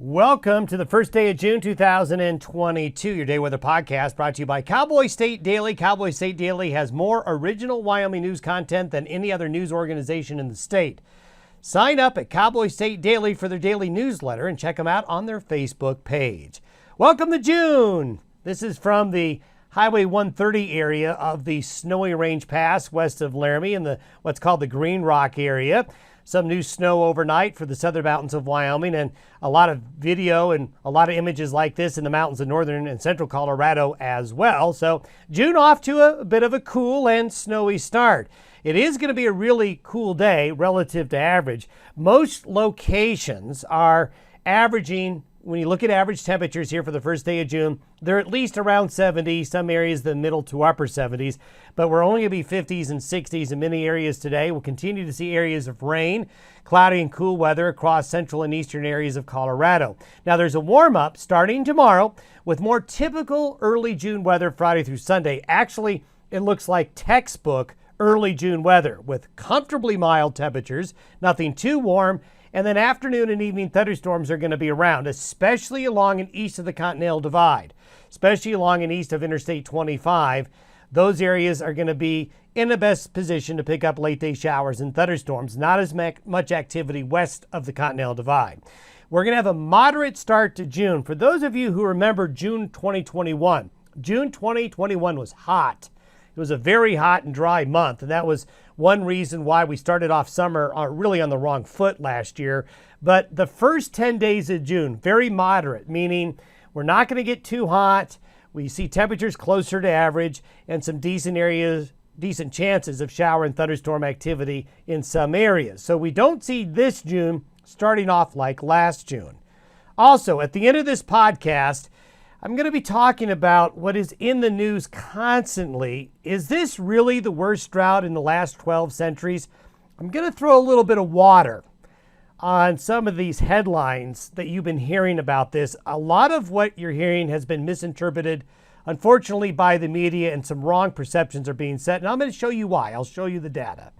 Welcome to the first day of June 2022, your day weather podcast brought to you by Cowboy State Daily. Cowboy State Daily has more original Wyoming news content than any other news organization in the state. Sign up at Cowboy State Daily for their daily newsletter and check them out on their Facebook page. Welcome to June. This is from the Highway 130 area of the Snowy Range Pass west of Laramie in the what's called the Green Rock area. Some new snow overnight for the southern mountains of Wyoming, and a lot of video and a lot of images like this in the mountains of northern and central Colorado as well. So June off to a bit of a cool and snowy start. It is going to be a really cool day relative to average. Most locations are averaging, when you look at average temperatures here for the first day of June, they're at least around 70, some areas the middle to upper 70s, but we're only going to be 50s and 60s in many areas today. We'll continue to see areas of rain, cloudy and cool weather across central and eastern areas of Colorado. Now there's a warm up starting tomorrow with more typical early June weather Friday through Sunday. Actually, it looks like textbook early June weather with comfortably mild temperatures, nothing too warm. And then afternoon and evening thunderstorms are going to be around, especially along and east of the Continental Divide, especially along and east of Interstate 25. Those areas are going to be in the best position to pick up late day showers and thunderstorms, not as much activity west of the Continental Divide. We're going to have a moderate start to June. For those of you who remember June 2021, June 2021 was hot. It was a very hot and dry month, and that was one reason why we started off summer really on the wrong foot last year. But the first 10 days of June, very moderate, meaning we're not going to get too hot. We see temperatures closer to average and some decent chances of shower and thunderstorm activity in some areas. So we don't see this June starting off like last June. Also, at the end of this podcast, I'm going to be talking about what is in the news constantly. Is this really the worst drought in the last 12 centuries? I'm going to throw a little bit of water on some of these headlines that you've been hearing about this. A lot of what you're hearing has been misinterpreted, unfortunately, by the media, and some wrong perceptions are being set. And I'm going to show you why. I'll show you the data.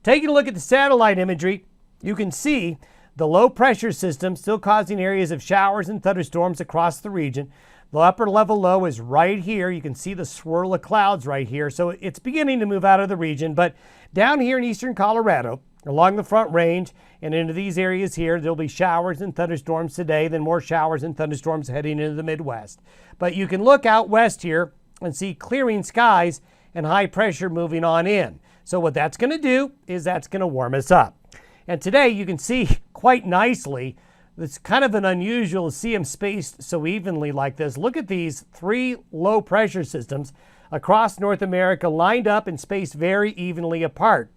Taking a look at the satellite imagery, you can see the low pressure system still causing areas of showers and thunderstorms across the region. The upper level low is right here. You can see the swirl of clouds right here. So it's beginning to move out of the region. But down here in eastern Colorado, along the Front Range and into these areas here, there'll be showers and thunderstorms today, then more showers and thunderstorms heading into the Midwest. But you can look out west here and see clearing skies and high pressure moving on in. So what that's going to do is that's going to warm us up. And today you can see quite nicely, it's kind of an unusual to see them spaced so evenly like this. Look at these three low pressure systems across North America lined up and spaced very evenly apart.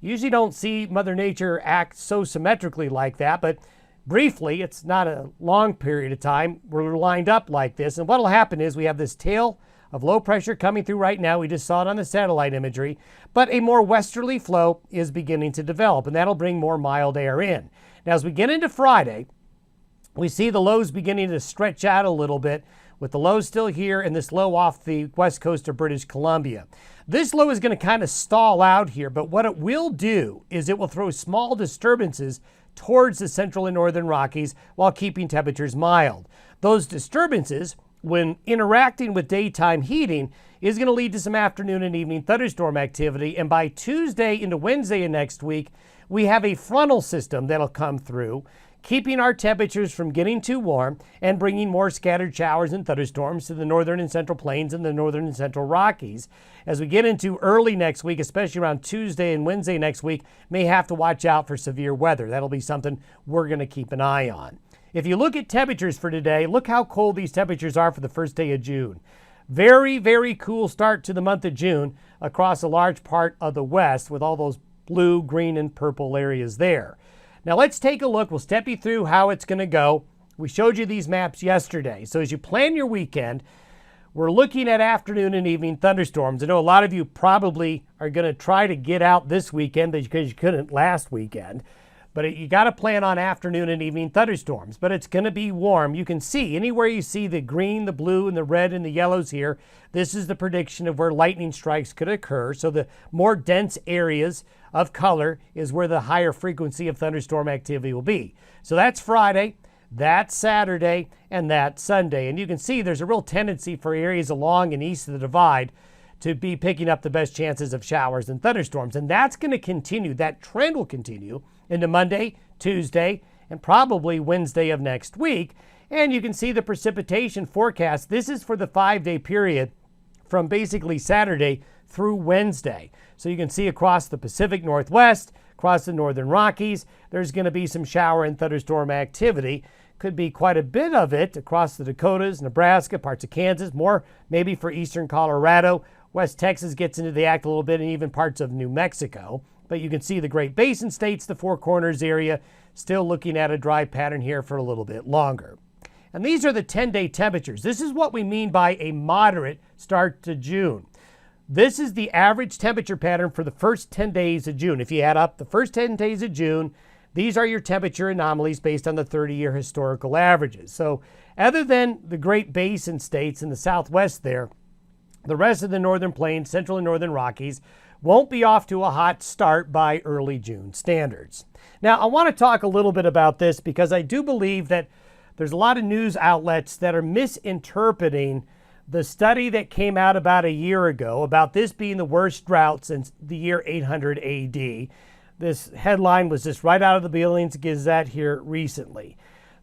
Usually don't see Mother Nature act so symmetrically like that, but briefly, it's not a long period of time, we're lined up like this. And what will happen is we have this tail of low pressure coming through right now. We just saw it on the satellite imagery, but a more westerly flow is beginning to develop, and that'll bring more mild air in. Now, as we get into Friday, we see the lows beginning to stretch out a little bit, with the lows still here and this low off the west coast of British Columbia. This low is going to kind of stall out here, but what it will do is it will throw small disturbances towards the central and northern Rockies while keeping temperatures mild. Those disturbances, when interacting with daytime heating, is going to lead to some afternoon and evening thunderstorm activity. And by Tuesday into Wednesday of next week, we have a frontal system that'll come through, keeping our temperatures from getting too warm and bringing more scattered showers and thunderstorms to the northern and central plains and the northern and central Rockies. As we get into early next week, especially around Tuesday and Wednesday next week, may have to watch out for severe weather. That'll be something we're going to keep an eye on. If you look at temperatures for today, look how cold these temperatures are for the first day of June. Very, very cool start to the month of June across a large part of the west with all those blue, green, and purple areas there. Now let's take a look. We'll step you through how it's going to go. We showed you these maps yesterday. So as you plan your weekend, we're looking at afternoon and evening thunderstorms. I know a lot of you probably are going to try to get out this weekend because you couldn't last weekend. But you got to plan on afternoon and evening thunderstorms. But it's going to be warm. You can see anywhere you see the green, the blue, and the red and the yellows here, this is the prediction of where lightning strikes could occur. So the more dense areas of color is where the higher frequency of thunderstorm activity will be. So that's Friday. That's Saturday and that's Sunday. And you can see there's a real tendency for areas along and east of the divide to be picking up the best chances of showers and thunderstorms. And that's going to continue. That trend will continue into Monday, Tuesday, and probably Wednesday of next week. And you can see the precipitation forecast. This is for the 5-day period from basically Saturday through Wednesday. So you can see across the Pacific Northwest, across the Northern Rockies, there's going to be some shower and thunderstorm activity. Could be quite a bit of it across the Dakotas, Nebraska, parts of Kansas, more maybe for eastern Colorado. West Texas gets into the act a little bit, and even parts of New Mexico. But you can see the Great Basin states, the Four Corners area, still looking at a dry pattern here for a little bit longer. And these are the 10-day temperatures. This is what we mean by a moderate start to June. This is the average temperature pattern for the first 10 days of June. If you add up the first 10 days of June, these are your temperature anomalies based on the 30-year historical averages. So other than the Great Basin states in the southwest there, the rest of the northern plains, central and northern Rockies, won't be off to a hot start by early June standards. Now, I want to talk a little bit about this because I do believe that there's a lot of news outlets that are misinterpreting the study that came out about a year ago about this being the worst drought since the year 800 AD. This headline was just right out of the Billings Gazette here recently.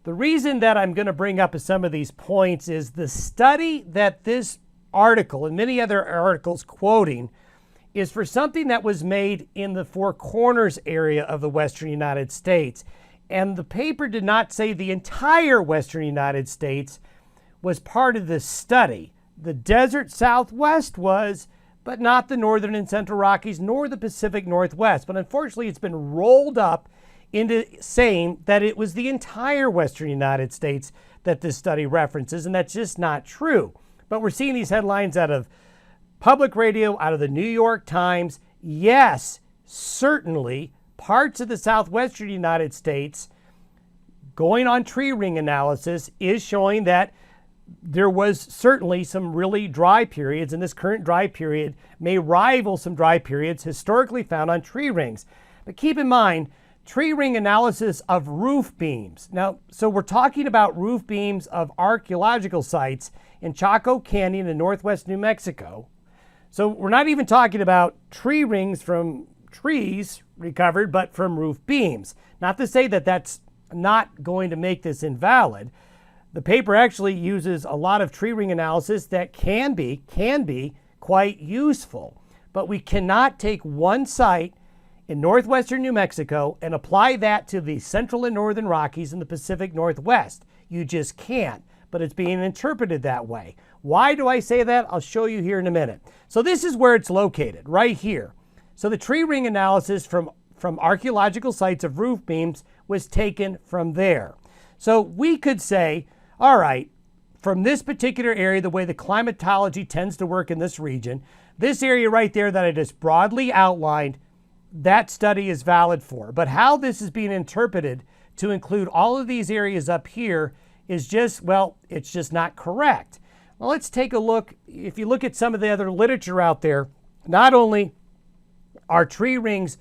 The reason that I'm going to bring up some of these points is the study that this article and many other articles quoting is for something that was made in the Four Corners area of the western United States. And the paper did not say the entire western United States was part of this study. The desert Southwest was, but not the northern and central Rockies nor the Pacific Northwest. But unfortunately, it's been rolled up into saying that it was the entire western United States that this study references, and that's just not true. But we're seeing these headlines out of public radio, out of the New York Times. Yes, certainly parts of the southwestern United States going on tree ring analysis is showing that there was certainly some really dry periods, and this current dry period may rival some dry periods historically found on tree rings. But keep in mind, tree ring analysis of roof beams. Now, so we're talking about roof beams of archaeological sites in Chaco Canyon in northwest New Mexico. So we're not even talking about tree rings from trees recovered, but from roof beams. Not to say that that's not going to make this invalid. The paper actually uses a lot of tree ring analysis that can be quite useful. But we cannot take one site in northwestern New Mexico and apply that to the central and northern Rockies and the Pacific Northwest. You just can't, but it's being interpreted that way. Why do I say that? I'll show you here in a minute. So this is where it's located, right here. So the tree ring analysis from archaeological sites of roof beams was taken from there. So we could say, all right, from this particular area, the way the climatology tends to work in this region, this area right there that I just broadly outlined, that study is valid for. But how this is being interpreted to include all of these areas up here is just, well, it's just not correct. Well, let's take a look. If you look at some of the other literature out there, not only are tree rings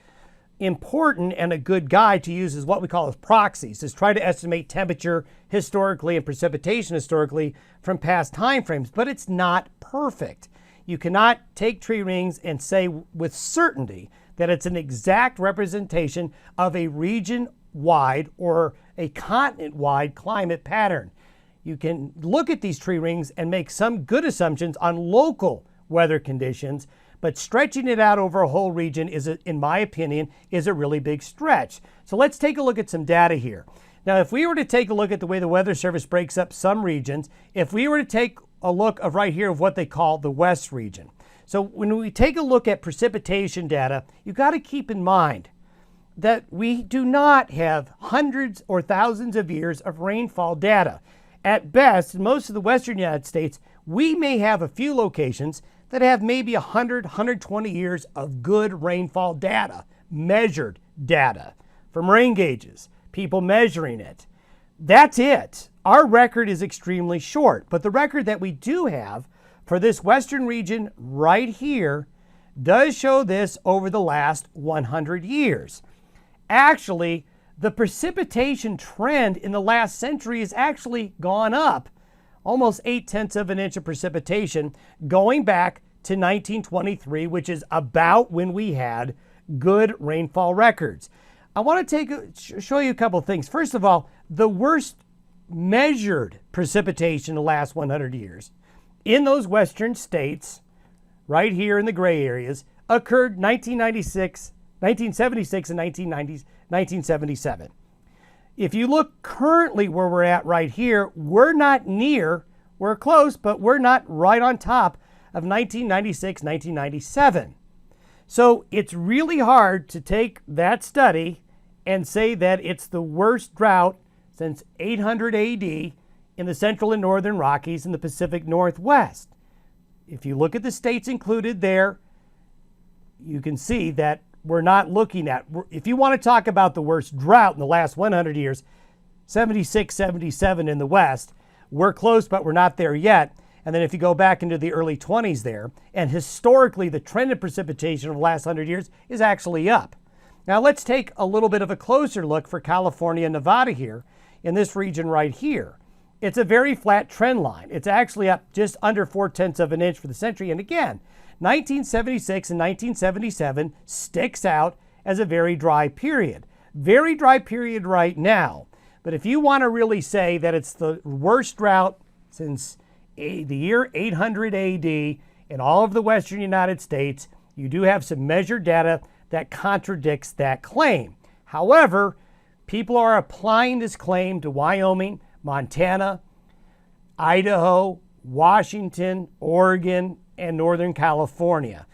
important and a good guide to use as what we call as proxies, is try to estimate temperature historically and precipitation historically from past time frames, but it's not perfect. You cannot take tree rings and say with certainty that it's an exact representation of a region-wide or a continent-wide climate pattern. You can look at these tree rings and make some good assumptions on local weather conditions, but stretching it out over a whole region is, in my opinion, is a really big stretch. So let's take a look at some data here. Now, if we were to take a look at the way the Weather Service breaks up some regions, if we were to take a look of right here of what they call the West region. So when we take a look at precipitation data, you got to keep in mind that we do not have hundreds or thousands of years of rainfall data. At best, in most of the western United States, we may have a few locations that have maybe 100, 120 years of good rainfall data, measured data from rain gauges, people measuring it. That's it. Our record is extremely short, but the record that we do have for this western region right here does show this over the last 100 years. Actually, the precipitation trend in the last century has actually gone up, almost 0.8 of an inch of precipitation, going back to 1923, which is about when we had good rainfall records. I want to show you a couple things. First of all, the worst measured precipitation in the last 100 years in those western states, right here in the gray areas, occurred 1976 and 1977. If you look currently where we're at right here, we're not near, we're close, but we're not right on top of 1996, 1997. So it's really hard to take that study and say that it's the worst drought since 800 AD in the central and northern Rockies and the Pacific Northwest. If you look at the states included there, you can see that we're not looking at, if you want to talk about the worst drought in the last 100 years, 76, 77 in the West, we're close, but we're not there yet. And then if you go back into the early 20s there, and historically the trend of precipitation over the last 100 years is actually up. Now let's take a little bit of a closer look for California and Nevada here, in this region right here. It's a very flat trend line. It's actually up just under 0.4 of an inch for the century. And again, 1976 and 1977 sticks out as a very dry period. Very dry period right now. But if you want to really say that it's the worst drought since the year 800 AD in all of the western United States, you do have some measured data that contradicts that claim. However, people are applying this claim to Wyoming, Montana, Idaho, Washington, Oregon, and Northern California.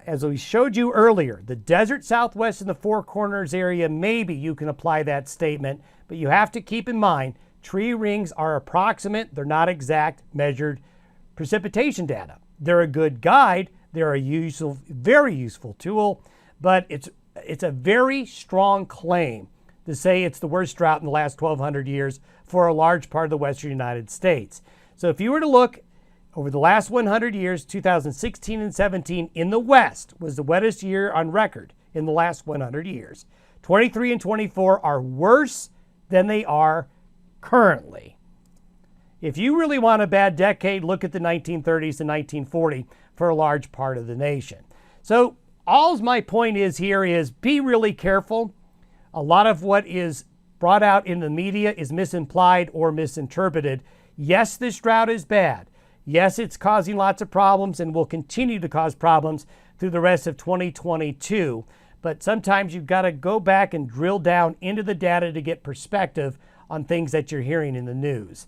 As we showed you earlier, the desert Southwest and the Four Corners area, maybe you can apply that statement, but you have to keep in mind tree rings are approximate, they're not exact measured precipitation data. They're a good guide, they're a very useful tool, but it's a very strong claim to say it's the worst drought in the last 1,200 years for a large part of the western United States. So if you were to look over the last 100 years, 2016 and 17 in the West was the wettest year on record in the last 100 years. 23 and 24 are worse than they are currently. If you really want a bad decade, look at the 1930s and 1940 for a large part of the nation. So all my point is here is be really careful. A lot of what is brought out in the media is misimplied or misinterpreted. Yes, this drought is bad. Yes, it's causing lots of problems and will continue to cause problems through the rest of 2022. But sometimes you've got to go back and drill down into the data to get perspective on things that you're hearing in the news.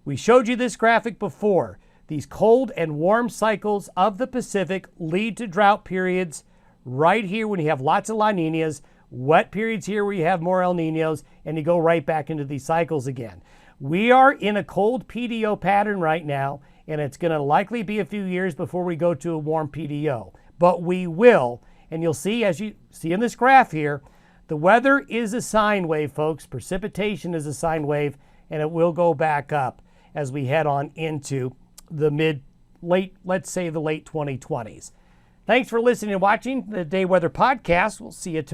We showed you this graphic before. These cold and warm cycles of the Pacific lead to drought periods right here when you have lots of La Niñas, wet periods here where you have more El Niños, and you go right back into these cycles again. We are in a cold PDO pattern right now, and it's going to likely be a few years before we go to a warm PDO. But we will, and you'll see, as you see in this graph here, the weather is a sine wave, folks. Precipitation is a sine wave, and it will go back up as we head on into the let's say the late 2020s. Thanks for listening and watching the Day Weather Podcast. We'll see you tomorrow.